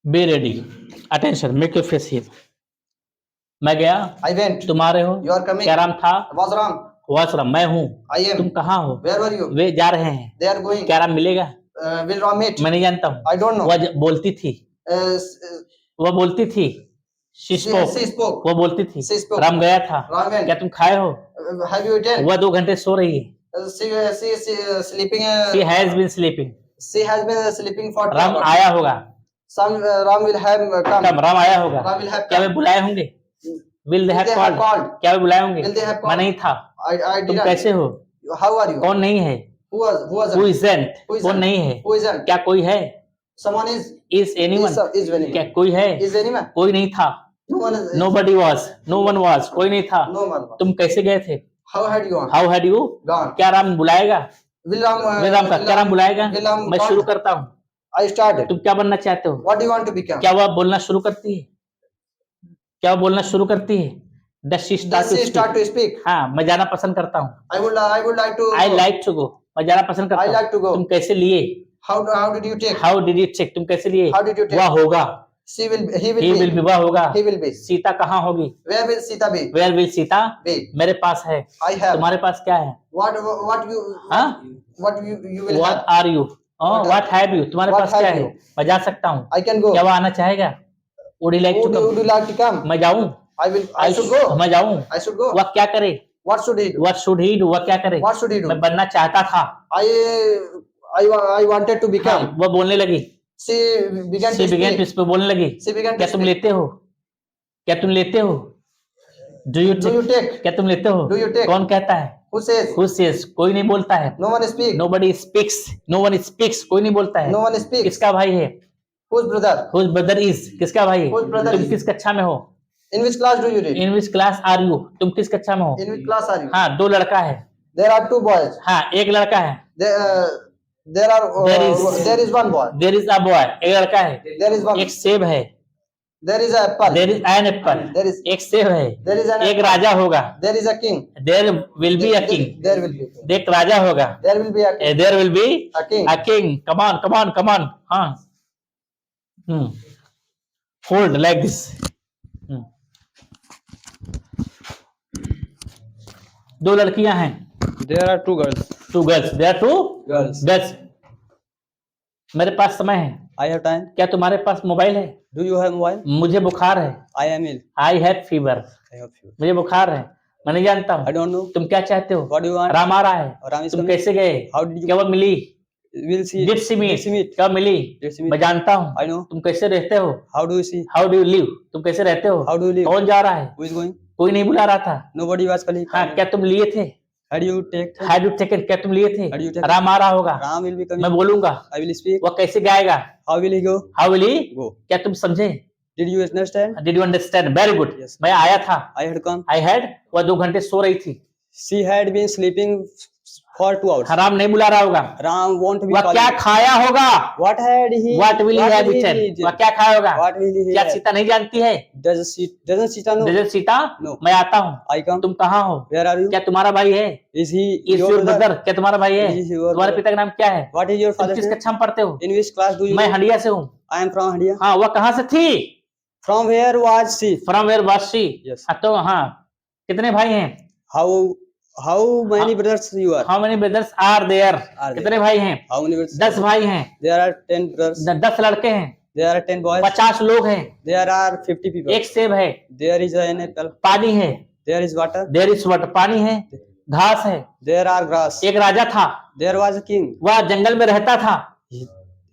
Be ready, attention, make your face here. मैं गया, I went. तुम आ रहे हो, You are coming. क्या राम था, Was Ram. वासराम मैं हूँ, I am. तुम कहाँ हो, Where were you? वे जा रहे हैं, They are going. क्या राम मिलेगा, Will Ram meet? मैं नहीं जानता हूँ, I don't know. वह बोलती थी, वह बोलती थी, she spoke, She spoke. वो बोलती थी, She spoke. राम गया था, Ram went. क्या तुम खाए हो, Have you eaten? वह 2 घंटे सो रही है, She is sleeping. she has been sleeping, She has been sleeping for 2 Ram hours. आया होगा, Some Ram will have come. Ram आया होगा, Ram will have क्या वे come. बुलाए होंगे, will they have called, क्या वे बुलाए होंगे, Will they have मैं called? नहीं था, I तुम didn't. कैसे हो, How are you? कौन नहीं है, Who was who it? isn't, Who isn't? कौन नहीं है, Who isn't? क्या कोई है, Someone is. is anyone, Is anyone. क्या कोई है, Is anyone? कोई नहीं था, No one is. nobody was, no one was, कोई नहीं था, No one was. तुम कैसे गए थे, How had you gone? how had you Gone. क्या राम बुलाएगा, Will Ram. वे राम का क्या राम बुलाएगा, Will Ram मैं call? शुरू करता हूँ, I started. तुम क्या बनना चाहते हो, What do you want to become? क्या वह बोलना शुरू करती है, क्या वह बोलना शुरू करती है, does she start Does to she start to speak, speak? हाँ मैं जाना पसंद करता हूँ, I would like to. I like to go, मैं जाना पसंद करता I हूँ, like to go. तुम कैसे लिए, How did you take? how did you check, तुम कैसे लिए, How did you take? वह होगा, He will he will be, वह होगा, He will be. सीता कहाँ होगी, Where will Sita be? where will Sita Be. मेरे पास है, I have. तुम्हारे पास क्या है, What you. हाँ What you will what have? are you, what have you, तुम्हारे What पास क्या have है, you? मैं जा सकता हूँ, I can go. क्या वह आना चाहेगा, would you like to Would you come, like to come? मैं जाऊँ, I should go. मैं जाऊँ, I should go. वह क्या करे, What should he do? what should he do, वह क्या करे, What should he do? मैं बनना चाहता था, I wanted to हाँ, become. वह बोलने लगी, She began she to began to speak. speak, बोलने लगी, She began to क्या तुम speak. लेते हो, क्या तुम लेते हो, do you Do you take? क्या तुम लेते हो, Do you take? कौन कहता है, Who says? who says, कोई नहीं बोलता है, No one speaks. nobody speaks, no one speaks, कोई नहीं बोलता है, No one speaks. किसका भाई है, Whose brother? whose brother is, किसका भाई है, Whose brother तुम is? किस कक्षा में हो, In which class do you read? in which class are you, तुम किस कक्षा में हो, In which class are you? हाँ 2 लड़का है, There are 2 boys. हाँ एक लड़का है, There is 1 boy. there is a boy, एक लड़का है, There is 1. एक सेब है, There is an apple. there is an apple, There is. एक सेब है, There is an एक apple. राजा होगा, There is a king. there will be a king, There will be. एक राजा होगा, There will be a king. there will be A king. a king, come on, हाँ, hold like this, 2 लड़कियां हैं, There are 2 girls. 2 girls, there are 2 Girls. girls, मेरे पास समय है, I have time. क्या तुम्हारे पास मोबाइल है, Do you have mobile? मुझे बुखार है, I am ill. I have fever, I have fever. मुझे बुखार है, मैं नहीं जानता I हूँ, don't know. तुम क्या चाहते हो, What do you want? Ram आ रहा है, Ram is तुम coming. कैसे गए, How did you? क्या वो मिली, We'll see. Did see Did she meet, meet? क्या मिली, Did she meet? मैं जानता हूँ, I know. तुम कैसे रहते हो, How do you see? How do you live, तुम कैसे रहते हो, How do you live? कौन जा रहा है, Who is going? कोई नहीं बुला रहा था, Nobody was calling. हाँ क्या तुम लिए थे, Had you take? Had you taken, क्या तुम लिए थे, Had you taken? राम आ रहा होगा, Ram will be coming. मैं बोलूंगा, I will speak. वह कैसे गाएगा, How will he go? How will he, Go. क्या तुम समझे, Did you understand? Did you understand, very good, Yes. मैं आया था, I had come. I had, वह 2 घंटे सो रही थी, She had been sleeping for 2 hours. Ram नहीं बुला रहा होगा, Ram won't be वह क्या calling. खाया होगा, What had he? What will he have will eaten, he eat? वह क्या खाया होगा, What will he क्या have? सीता नहीं जानती है, Doesn't Sita know? जैसे सीता, No. मैं आता हूँ, I come. तुम कहाँ हो, Where are you? क्या तुम्हारा भाई है, Is he is your your brother? Brother, क्या तुम्हारा भाई है, Is your तुम्हारे brother? पिता का नाम क्या है, What is your तुम father's किस name? कक्षा में पढ़ते हो, In which class do you मैं live? हंडिया से हूँ, I am from India. हाँ वह कहाँ से थी, From where was she? From where was she, Yes. तो हाँ कितने भाई हैं, How many brothers you are? How many brothers are there, Are there? कितने भाई हैं, How many brothers? 10 भाई हैं, There are 10 brothers. 10 लड़के हैं, There are 10 boys. 50 लोग हैं, There are 50 people. एक सेब है, There is an apple. पानी है, There is water. There is water, पानी है, घास है, There are grass. एक राजा था, There was a king. वह जंगल में रहता था,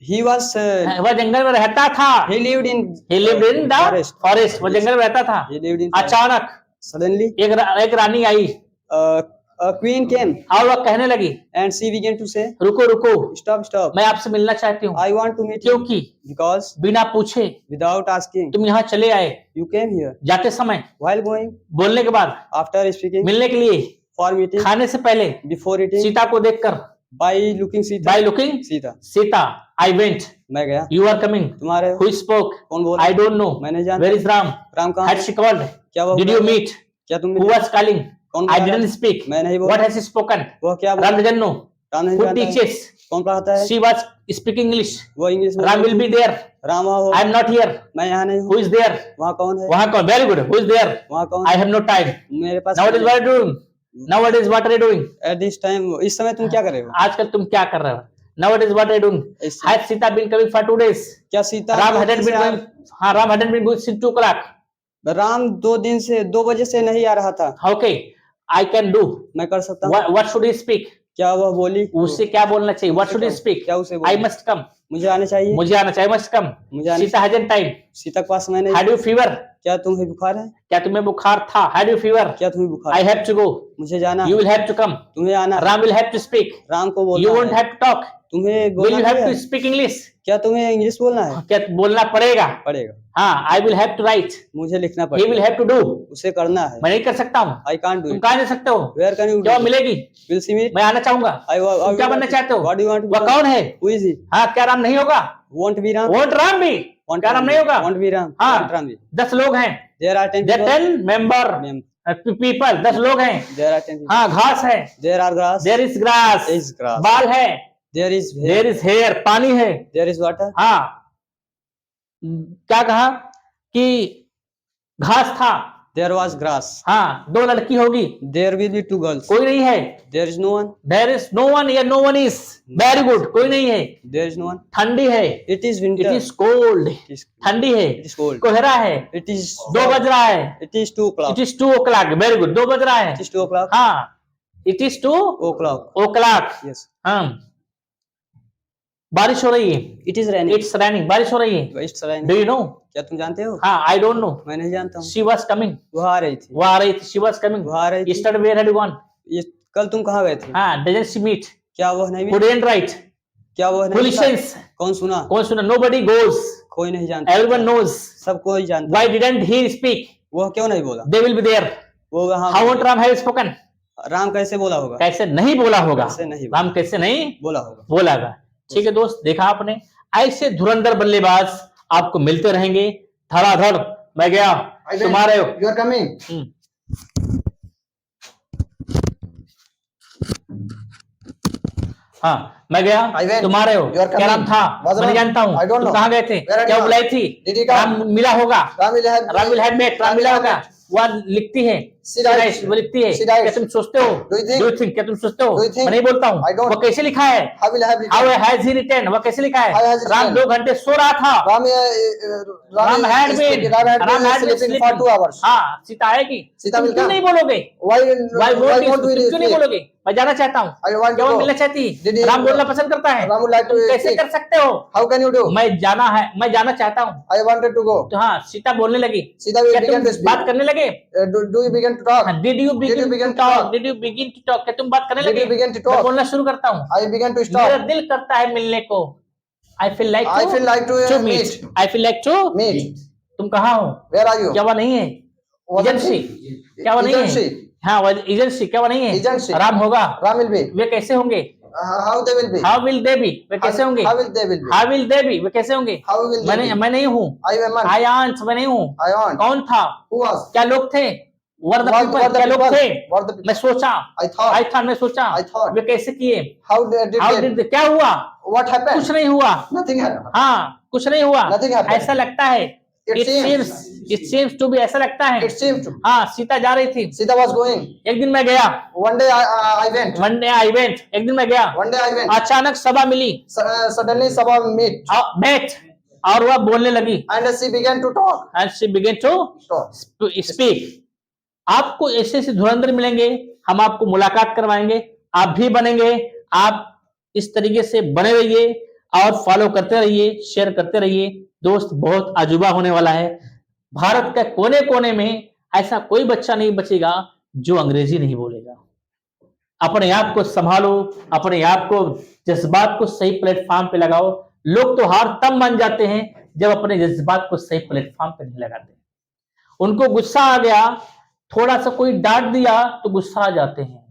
He was. वह जंगल में रहता था, He lived in. he lived in the forest. forest, वह जंगल में रहता था, He lived in. forest. अचानक Suddenly, एक रानी आई a queen came और वह कहने लगी, and she began to say, रुको रुको, "Stop! मैं आपसे मिलना चाहती हूँ, I want to meet you क्योंकि because बिना पूछे without asking, तुम यहाँ चले आए, you came here. जाते समय, While going, बोलने के बाद, after speaking, मिलने के लिए, for meeting, खाने से पहले, before eating, सीता को देखकर, by looking Sita. By looking Sita. Sita, I went, मैं गया. यू आर कमिंग, तुम्हारे हु स्पोक, कौन बोल? आई डोंट नो, मैं नहीं जानता. वेयर इज राम, राम कहाँ? हैड शी कॉल्ड, क्या वो डिड यू मीट, क्या तुम हु वाज कॉलिंग, कौन आई बोला? डिडंट स्पीक, मैं नहीं बोला. व्हाट हैज शी स्पोकन, वो क्या बोला? राम डजंट नो, राम नहीं Who जानता है। teaches? कौन पढ़ाता है? She was speaking English. वो इंग्लिश में Ram will be there. Ram वहाँ हो, I am not here. मैं यहाँ नहीं Who हूँ। is there? वहाँ कौन है? वहाँ कौन? Very good. Who is there? वहाँ कौन I है? have no time. मेरे पास Nowadays what are you doing? Nowadays what are you doing? At this time, इस समय तुम क्या कर रहे हो? आजकल तुम क्या कर रहे हो? Nowadays what are you doing? इस समय- Has Sita been coming for 2 days? क्या सीता Ram दो hadn't दिन been से going. हाँ, Ram hadn't been going since 2 o'clock. Ram 2 दिन से 2 बजे से नहीं आ रहा था। Okay, I can do. मैं कर सकता हूँ। What should he speak? क्या वह बोली? उससे क्या बोलना चाहिए? What should he speak? क्या उसे I बोली? must come. मुझे आने चाहिए। मुझे आना चाहिए. Must come. मुझे आने- Sita hasn't time. सीता के पास समय नहीं। Had you fever? क्या तुम्हें बुखार है? क्या तुम्हें बुखार था? Had you fever? क्या तुम्हें बुखार I है? have to go. मुझे जाना You है। will have to come. तुम्हें आना है। Ram will have to speak. Ram को You बोलना won't है। have to talk. तुम्हें Will बोलना you have है। to speak English? क्या तुम्हें इंग्लिश बोलना है? क्या बोलना पड़ेगा? पड़ेगा। हाँ, I will have to write. मुझे लिखना He will पड़ेगा। have to do. उसे करना है। मैं नहीं कर सकता हूँ. आई कांट डू तुम इट। कहाँ जा सकते हो? वेयर कैन यू क्या मिलेगी? Will see meet? मैं आना चाहूंगा. तुम क्या बनना चाहते हो? What do you want? वह कौन है? Who is he? हाँ, क्या राम नहीं होगा? Want be Ram? Vote Ram भी. क्या राम नहीं होगा? Want be Ram? हाँ. Want Ram be? 10 लोग हैं. There are 10 There 10 member people. 10 लोग हैं. देयर आर 10 हाँ, घास है. There are grass There is grass. is grass बाल है. There is There is hair. पानी है. देयर इज वाटर हाँ, क्या कहा कि घास था. देयर वाज ग्रास हाँ, 2 लड़की होगी. देयर विल बी 2 गर्ल्स कोई नहीं है. There is no one There is no one या no one is. Very good. कोई नहीं है. देयर इज नो वन ठंडी है. It is It winter is cold. ठंडी है. इट इज कोल्ड कोहरा है. इट इज 2 बज रहा है. It is 2 o'clock It is 2 o'clock. Very good. 2 बज रहा है. इट इज 2 o'clock हाँ, it is 2 o'clock o'clock. Yes हाँ, बारिश हो रही है. It is raining It's raining. बारिश हो रही है. It's raining Do you know? क्या तुम जानते हो? हाँ, I don't know. मैं नहीं जानता हूँ। She was coming. वो आ रही थी वो आ रही थी. She was coming. वो आ रही थी Yesterday where had you gone? ये कल तुम कहाँ गए थे? हाँ, doesn't she meet? क्या वो नहीं Who मिली? didn't write? क्या वो नहीं Who मिला? listens? कौन सुना? कौन सुना? Nobody goes. कोई नहीं जानता। Everyone knows. सब कोई जानता। Why didn't he speak? वो क्यों नहीं बोला? They will be there. वो वहाँ How won't Ram have spoken? Ram कैसे बोला होगा? कैसे नहीं बोला होगा? कैसे नहीं बोला? राम कैसे नहीं बोला होगा? बोलागा. ठीक है दोस्त, देखा आपने. ऐसे धुरंधर बल्लेबाज आपको मिलते रहेंगे. धड़ाधड़. मैं गया, तुम आ रहे हो. You are coming. हाँ, मैं गया, I went. तुम आ रहे हो. You are क्या नाम coming. था? Was मैं नहीं Ram? जानता हूँ. I don't तुम know. कहाँ गए थे? Where are क्या you? बुलाई थी? Did he come? राम मिला होगा. Ram will have राम मिला होगा. वह लिखती है. She writes. वो लिखती है. She writes. क्या तुम सोचते हो? Do you think? Do you think? क्या तुम सोचते हो? Do you think? मैं नहीं बोलता हूँ. I don't. वो कैसे लिखा है? How will have How written? has he written? वो कैसे लिखा How है? has he Ram written? 2 घंटे सो रहा था. Ram had is been. sleeping. Ram had been sleeping for 2 hours. हाँ, सीता आएगी. सीता तुम will क्यों come. नहीं बोलोगे? Why Why why won't won't you? we तुम क्यों नहीं sleep? बोलोगे? मैं जाना चाहता हूँ. I want to क्या वो go. मिलना चाहती? Did he- राम बोलना पसंद करता है. Ram would like to तुम कैसे speak. कर सकते हो? How can you do? मैं जाना चाहता हूँ. I wanted to go. तो हाँ, सीता बोलने लगी. Sita will क्या begin तुम to speak. बात करने लगे? Do you begin to talk? Did you begin to begin to talk? talk? Did you begin to talk? क्या तुम बात करने Did लगे? you begin to मैं talk? बोलना शुरू करता हूँ. I began to मेरा stop. दिल करता है मिलने को. I feel like I feel like to meet. meet. I feel like to Meet. तुम कहाँ हो? Where are you? क्या वो नहीं है? Wasn't agency. he? क्या वो नहीं है? Agency. हाँ, वो एजेंसी. क्या वो नहीं है? Agency. राम होगा. Ram will be. वे कैसे होंगे? How they will be? How will they be? वे कैसे होंगे? How will they will be? How will they be? वे कैसे होंगे? How will they be? मैं नहीं हूँ. I am man. I aren't. मैं नहीं हूँ. I want. कौन था? Who was? क्या लोग थे? Were the What people? were the क्या लोग people? थे? What the people? मैं सोचा. I thought. मैं सोचा. I thought. वे कैसे किए? How did How they? did क्या हुआ? What happened? कुछ नहीं हुआ. Nothing happened. हाँ, कुछ नहीं हुआ. Nothing happened. ऐसा लगता है. It seems to be. ऐसा लगता है. It seemed to. हाँ, सीता जा रही थी. Sita was going. एक दिन मैं गया. One day I went. One day I went. एक दिन मैं गया. One day I went. अचानक सभा मिली. Suddenly Sabha met. Met. और वह बोलने लगी. And she began to talk. And she began to Talk. speak. आपको ऐसे ऐसे धुरंधर मिलेंगे. हम आपको मुलाकात करवाएंगे. आप भी बनेंगे. आप इस तरीके से बने रहिए और फॉलो करते रहिए, शेयर करते रहिए. दोस्त, बहुत अजूबा होने वाला है. भारत के कोने कोने में ऐसा कोई बच्चा नहीं बचेगा जो अंग्रेजी नहीं बोलेगा. अपने आप को संभालो, अपने आप को, जज्बात को सही प्लेटफॉर्म पे लगाओ. लोग तो हार तब मान जाते हैं जब अपने जज्बात को सही प्लेटफॉर्म पे नहीं लगाते. उनको गुस्सा आ गया, थोड़ा सा कोई डांट दिया तो गुस्सा आ जाते हैं.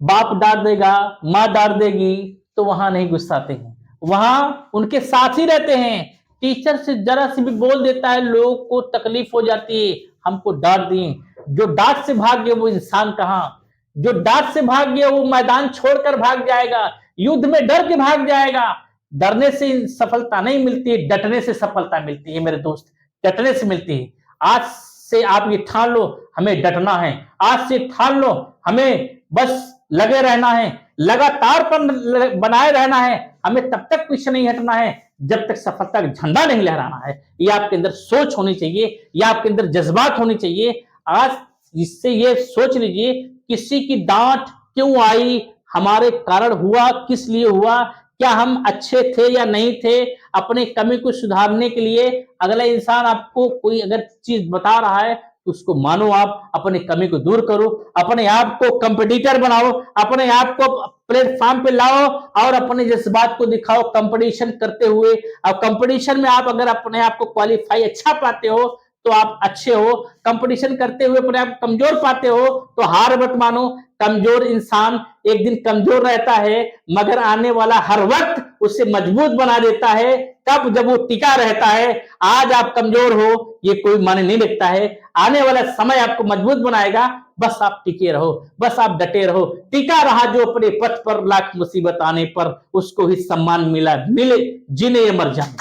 बाप डांट देगा, माँ डांट देगी तो वहां नहीं गुस्साते हैं. वहां उनके साथ ही रहते हैं. टीचर से जरा सी भी बोल देता है, लोगों को तकलीफ हो जाती है. हमको डांट दिए. जो डांट से भाग गए वो इंसान कहाँ? जो डांट से भाग गया वो मैदान छोड़कर भाग जाएगा, युद्ध में डर के भाग जाएगा। डरने से सफलता नहीं मिलती है, डटने से सफलता मिलती है मेरे दोस्त, डटने से मिलती है। आज से आप ये ठान लो हमें डटना है, आज से ठान लो हमें बस लगे रहना है, लगातार पर बनाए रहना है, हमें तब तक पीछे नहीं हटना है जब तक सफलता का झंडा नहीं लहराना है। ये आपके अंदर सोच होनी चाहिए, ये आपके अंदर जज्बात होनी चाहिए। आज इससे ये सोच लीजिए किसी की डांट क्यों आई, हमारे कारण हुआ, किस लिए हुआ, क्या हम अच्छे थे या नहीं थे, अपने कमी को सुधारने के लिए अगला इंसान आपको कोई अगर चीज बता रहा है तो उसको मानो, आप अपने कमी को दूर करो, अपने आप को कंपटीटर बनाओ, अपने आप को प्लेटफॉर्म पे लाओ और अपने जज्बात को दिखाओ कंपटीशन करते हुए। और कंपटीशन में आप अगर अपने आप को क्वालिफाई अच्छा पाते हो तो आप अच्छे हो, कंपटीशन करते हुए अपने आप कमजोर पाते हो तो हार मत मानो। कमजोर इंसान एक दिन कमजोर रहता है मगर आने वाला हर वक्त उसे मजबूत बना देता है, कब, जब वो टिका रहता है। आज आप कमजोर हो ये कोई माने नहीं रखता है, आने वाला समय आपको मजबूत बनाएगा, बस आप टिके रहो, बस आप डटे रहो। टिका रहा जो अपने पथ पर, लाख मुसीबत आने पर उसको ही सम्मान मिला, मिले जिन्हें ये मर जाए।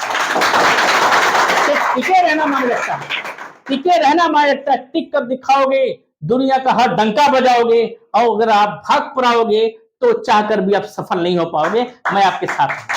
तो टिके रहना माने रखता है, टिके रहना माने रखता है। टिक कर दिखाओगे, दुनिया का हर डंका बजाओगे, और अगर आप भाग पड़ाओगे तो चाहकर भी आप सफल नहीं हो पाओगे। मैं आपके साथ हूं।